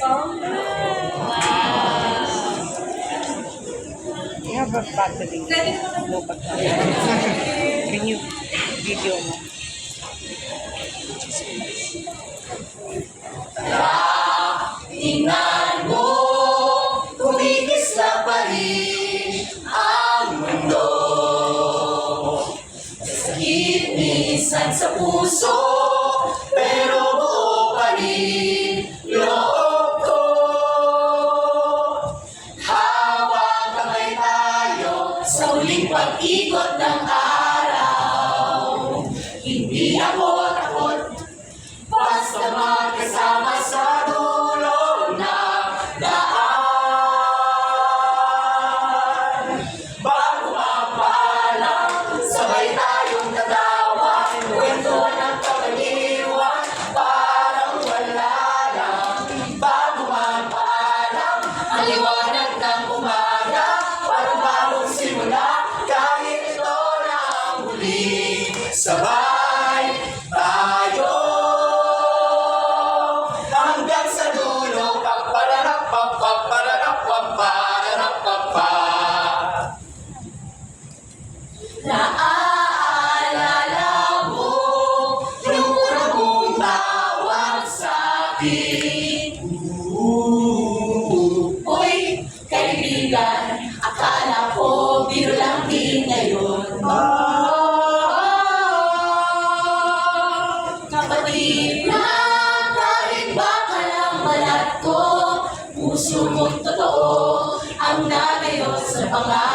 You have a battery. No battery. Can you video mo? Tingnan mo, kumikisla pa rin ang mundo. Sakit minsan sa puso, pero buo pa rin loob ko. Hawak kamay tayo sa huling pag-ikot ng araw. Hindi ako takot, basta magkasama sa dulo ng daan. Bago mapaalam, sabay tayong tatawa, kwento ng kapaliwan, parang wala lang. Bago mapaalam, ang liwanag ng umaga, parang bagong simula, kahit ito na ang huli. Sabay tayo hanggang sa dulo, papararapapaparapapararapapa. Naaalala mo yung una mong tawag sa'kin. Uy, kaibigan, akala ko biro lang din ngayon. Kapatid na kahit baka lang balat ko, puso mo't totoo ang nagayon sa pangalan.